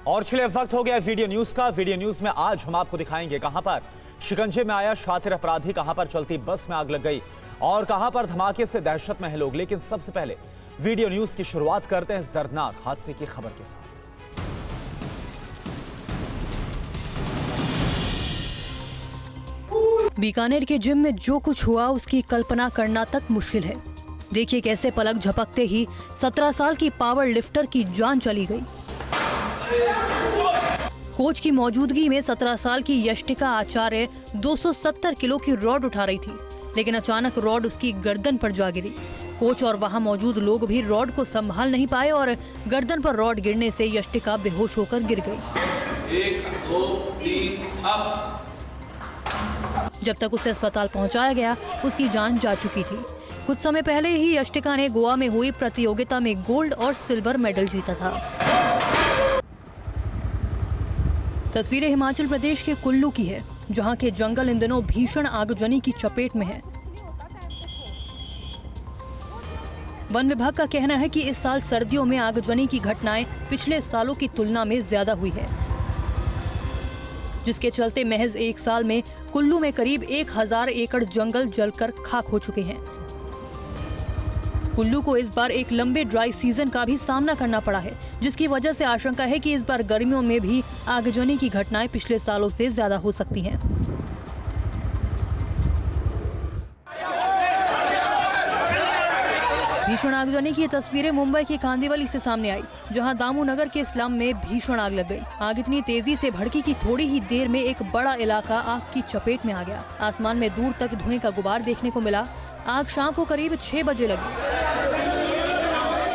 और चलिए वक्त हो गया वीडियो न्यूज का। वीडियो न्यूज में आज हम आपको दिखाएंगे कहां पर शिकंजे में आया शातिर अपराधी, कहां पर चलती बस में आग लग गई और कहां पर धमाके से दहशत में है लोग। लेकिन सबसे पहले वीडियो न्यूज की शुरुआत करते हैं इस दर्दनाक हादसे की खबर के साथ। बीकानेर के जिम में जो कुछ हुआ उसकी कल्पना करना तक मुश्किल है। देखिए कैसे पलक झपकते ही 17 साल की पावर लिफ्टर की जान चली गई। कोच की मौजूदगी में 17 साल की यष्टिका आचार्य 270 किलो की रॉड उठा रही थी, लेकिन अचानक रॉड उसकी गर्दन पर जा गिरी। कोच और वहां मौजूद लोग भी रॉड को संभाल नहीं पाए और गर्दन पर रॉड गिरने से यष्टिका बेहोश होकर गिर गई। 1 2 3 अब। जब तक उसे अस्पताल पहुंचाया गया उसकी जान जा चुकी थी। कुछ समय पहले ही यष्टिका ने गोवा में हुई प्रतियोगिता में गोल्ड और सिल्वर मेडल जीता था। तस्वीरें हिमाचल प्रदेश के कुल्लू की है, जहां के जंगल इन दिनों भीषण आगजनी की चपेट में है। वन विभाग का कहना है कि इस साल सर्दियों में आगजनी की घटनाएं पिछले सालों की तुलना में ज्यादा हुई है, जिसके चलते महज एक साल में कुल्लू में करीब 1000 एकड़ जंगल जलकर खाक हो चुके हैं। कुल्लू को इस बार एक लंबे ड्राई सीजन का भी सामना करना पड़ा है, जिसकी वजह से आशंका है कि इस बार गर्मियों में भी आगजनी की घटनाएं पिछले सालों से ज्यादा हो सकती हैं। भीषण आगजनी की तस्वीरें मुंबई के कांदिवली से सामने आई, जहां दामू नगर के स्लम में भीषण आग लग गई। आग इतनी तेजी से भड़की कि थोड़ी ही देर में एक बड़ा इलाका आग की चपेट में आ गया। आसमान में दूर तक धुएं का गुबार देखने को मिला। आग शाम को करीब 6 बजे लगी।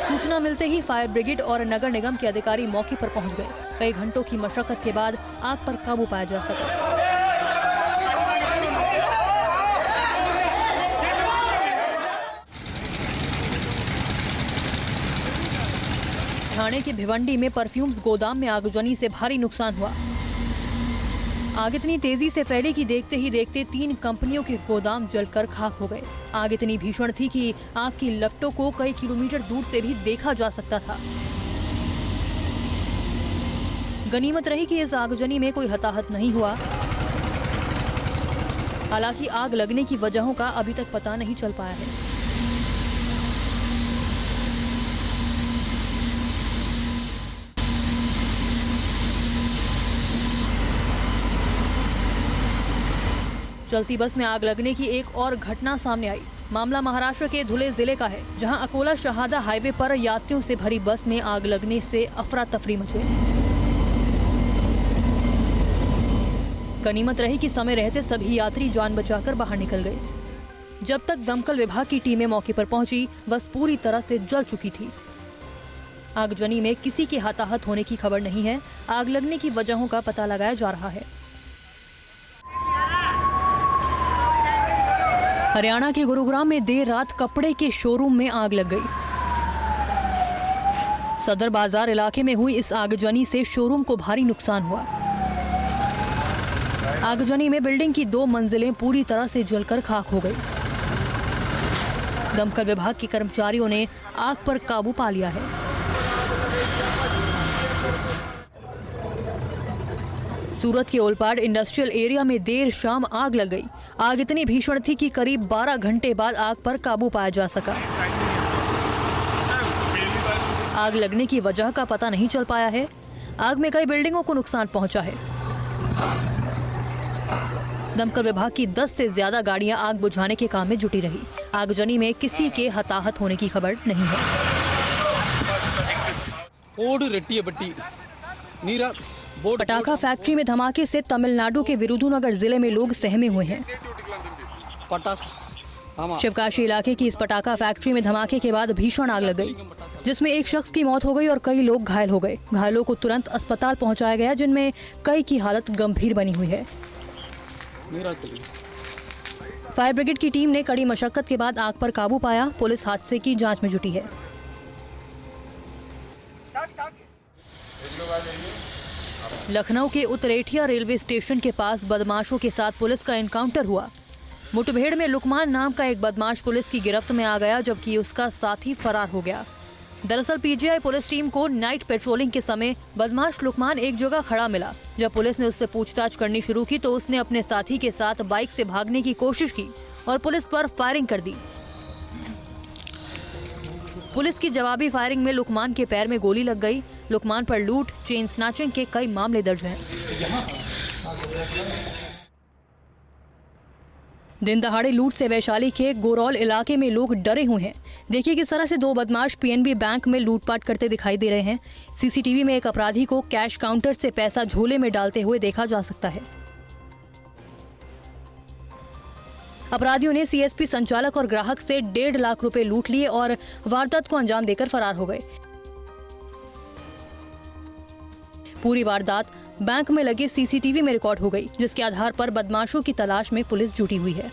सूचना मिलते ही फायर ब्रिगेड और नगर निगम के अधिकारी मौके पर पहुंच गए। कई घंटों की मशक्कत के बाद आग पर काबू पाया जा सका। ठाणे के भिवंडी में परफ्यूम्स गोदाम में आगजनी से भारी नुकसान हुआ। आग इतनी तेजी से फैली कि देखते ही देखते 3 कंपनियों के गोदाम जलकर खाक हो गए। आग इतनी भीषण थी कि आग की लपटों को कई किलोमीटर दूर से भी देखा जा सकता था। गनीमत रही कि इस आगजनी में कोई हताहत नहीं हुआ। हालांकि आग लगने की वजहों का अभी तक पता नहीं चल पाया है। चलती बस में आग लगने की एक और घटना सामने आई। मामला महाराष्ट्र के धुले जिले का है, जहां अकोला शहादा हाईवे पर यात्रियों से भरी बस में आग लगने से अफरा तफरी मची। गनीमत रही कि समय रहते सभी यात्री जान बचाकर बाहर निकल गए। जब तक दमकल विभाग की टीमें मौके पर पहुंची, बस पूरी तरह से जल चुकी थी। आगजनी में किसी के हताहत होने की खबर नहीं है। आग लगने की वजहों का पता लगाया जा रहा है। हरियाणा के गुरुग्राम में देर रात कपड़े के शोरूम में आग लग गई। सदर बाजार इलाके में हुई इस आगजनी से शोरूम को भारी नुकसान हुआ। आगजनी में बिल्डिंग की 2 मंजिलें पूरी तरह से जलकर खाक हो गई। दमकल विभाग के कर्मचारियों ने आग पर काबू पा लिया है। सूरत के ओलपाड इंडस्ट्रियल एरिया में देर शाम आग लग गई। आग इतनी भीषण थी कि करीब 12 घंटे बाद आग पर काबू पाया जा सका। आग लगने की वजह का पता नहीं चल पाया है। आग में कई बिल्डिंगों को नुकसान पहुंचा है। दमकल विभाग की 10 से ज्यादा गाड़ियां आग बुझाने के काम में जुटी रही। आगजनी में किसी के हताहत होने की खबर नहीं है। पटाखा फैक्ट्री में धमाके से तमिलनाडु के विरुधुनगर जिले में लोग सहमे हुए हैं। शिवकाशी इलाके की इस पटाखा फैक्ट्री में धमाके के बाद भीषण आग लग गई, जिसमें एक शख्स की मौत हो गई और कई लोग घायल हो गए। घायलों को तुरंत अस्पताल पहुंचाया गया, जिनमें कई की हालत गंभीर बनी हुई है। फायर ब्रिगेड की टीम ने कड़ी मशक्कत के बाद आग पर काबू पाया। पुलिस हादसे की जांच में जुटी है। लखनऊ के उत्तरेठिया रेलवे स्टेशन के पास बदमाशों के साथ पुलिस का एनकाउंटर हुआ। मुठभेड़ में लुकमान नाम का एक बदमाश पुलिस की गिरफ्त में आ गया, जबकि उसका साथी फरार हो गया। दरअसल पीजीआई पुलिस टीम को नाइट पेट्रोलिंग के समय बदमाश लुकमान एक जगह खड़ा मिला। जब पुलिस ने उससे पूछताछ करनी शुरू की तो उसने अपने साथी के साथ बाइक से भागने की कोशिश की और पुलिस पर फायरिंग कर दी। पुलिस की जवाबी फायरिंग में लुकमान के पैर में गोली लग गई। लुकमान पर लूट, चेन स्नैचिंग के कई मामले दर्ज हैं। दिन दहाड़े लूट से वैशाली के गोरौल इलाके में लोग डरे हुए हैं। देखिए किस तरह से दो बदमाश पीएनबी बैंक में लूटपाट करते दिखाई दे रहे हैं। सीसीटीवी में एक अपराधी को कैश काउंटर से पैसा झोले में डालते हुए देखा जा सकता है। अपराधियों ने सीएसपी संचालक और ग्राहक से 1.5 लाख रुपए लूट लिए और वारदात को अंजाम देकर फरार हो गए। पूरी वारदात बैंक में लगे सीसीटीवी में रिकॉर्ड हो गई, जिसके आधार पर बदमाशों की तलाश में पुलिस जुटी हुई है।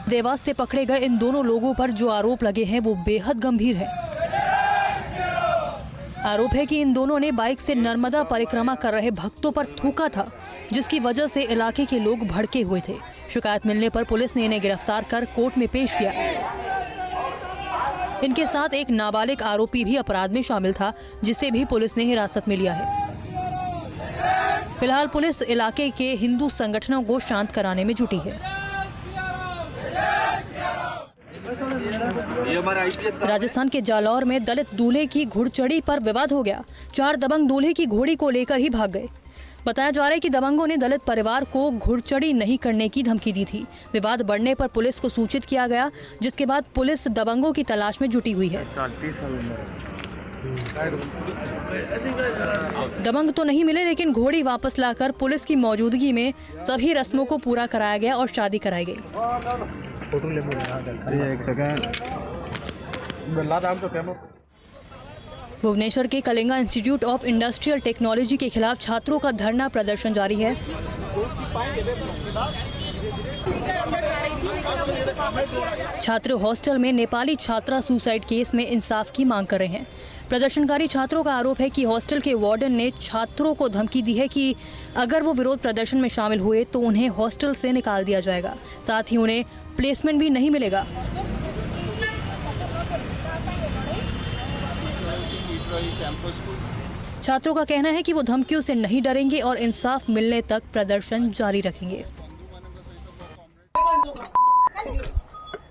देवास से पकड़े गए इन दोनों लोगों पर जो आरोप लगे हैं वो बेहद गंभीर है। आरोप है कि इन दोनों ने बाइक से नर्मदा परिक्रमा कर रहे भक्तों पर थूका था, जिसकी वजह से इलाके के लोग भड़के हुए थे। शिकायत मिलने पर पुलिस ने इन्हें गिरफ्तार कर कोर्ट में पेश किया। इनके साथ एक नाबालिग आरोपी भी अपराध में शामिल था, जिसे भी पुलिस ने हिरासत में लिया है। फिलहाल पुलिस इलाके के हिंदू संगठनों को शांत कराने में जुटी है। राजस्थान के जालौर में दलित दूल्हे की घुड़चढ़ी पर विवाद हो गया। 4 दबंग दूल्हे की घोड़ी को लेकर ही भाग गए। बताया जा रहा है कि दबंगों ने दलित परिवार को घुड़चढ़ी नहीं करने की धमकी दी थी। विवाद बढ़ने पर पुलिस को सूचित किया गया, जिसके बाद पुलिस दबंगों की तलाश में जुटी हुई है। दबंग तो नहीं मिले, लेकिन घोड़ी वापस लाकर पुलिस की मौजूदगी में सभी रस्मों को पूरा कराया गया और शादी कराई गई। भुवनेश्वर के Kalinga institute of industrial technology के खिलाफ छात्रों का धरना प्रदर्शन जारी है। छात्र हॉस्टल में नेपाली छात्रा सुसाइड केस में इंसाफ की मांग कर रहे हैं। प्रदर्शनकारी छात्रों का आरोप है कि हॉस्टल के वार्डन ने छात्रों को धमकी दी है कि अगर वो विरोध प्रदर्शन में शामिल हुए तो उन्हें हॉस्टल से निकाल दिया जाएगा, साथ ही उन्हें प्लेसमेंट भी नहीं मिलेगा। छात्रों का कहना है कि वो धमकियों से नहीं डरेंगे और इंसाफ मिलने तक प्रदर्शन जारी रखेंगे।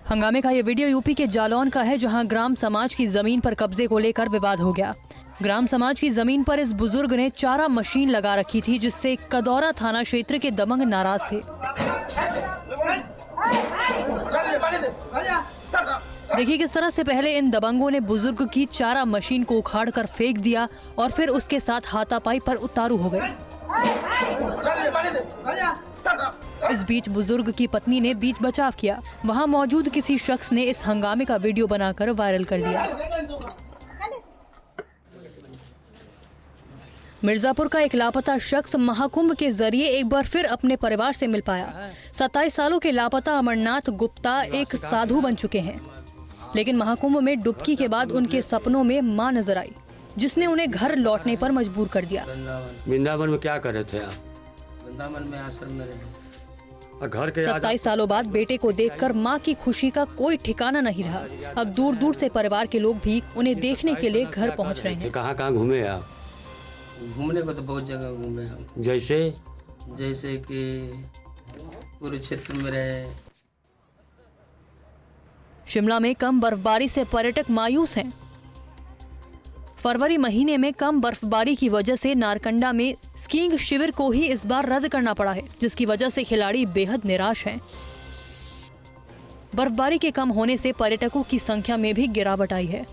हंगामे का ये वीडियो यूपी के जालौन का है, जहां ग्राम समाज की जमीन पर कब्जे को लेकर विवाद हो गया। ग्राम समाज की जमीन पर इस बुजुर्ग ने चारा मशीन लगा रखी थी, जिससे कदौरा थाना क्षेत्र के दबंग नाराज थे। देखिए किस तरह से पहले इन दबंगों ने बुजुर्ग की चारा मशीन को उखाड़कर फेंक दिया और फिर उसके साथ हाथापाई पर उतारू हो गए। इस बीच बुजुर्ग की पत्नी ने बीच बचाव किया। वहां मौजूद किसी शख्स ने इस हंगामे का वीडियो बनाकर वायरल कर दिया। मिर्जापुर का एक लापता शख्स महाकुंभ के जरिए एक बार फिर अपने परिवार से मिल पाया। 27 सालों के लापता अमरनाथ गुप्ता एक साधु बन चुके हैं, लेकिन महाकुंभ में डुबकी के बाद उनके सपनों में मां नजर आई, जिसने उन्हें घर लौटने पर मजबूर कर दिया। वृंदावन में क्या कर रहे थे आप? वृंदावन में आश्रम में रहे। घर के 27 सालों बाद बेटे को देखकर मां की खुशी का कोई ठिकाना नहीं रहा। अब दूर दूर से परिवार के लोग भी उन्हें देखने के लिए घर पहुंच रहे हैं। कहाँ कहाँ घूमे आप? घूमने को तो बहुत जगह घूमे हम, जैसे कि कुरुक्षेत्र में रहे। शिमला में कम बर्फबारी से पर्यटक मायूस हैं। फरवरी महीने में कम बर्फबारी की वजह से नारकंडा में स्कीइंग शिविर को ही इस बार रद्द करना पड़ा है, जिसकी वजह से खिलाड़ी बेहद निराश हैं। बर्फबारी के कम होने से पर्यटकों की संख्या में भी गिरावट आई है।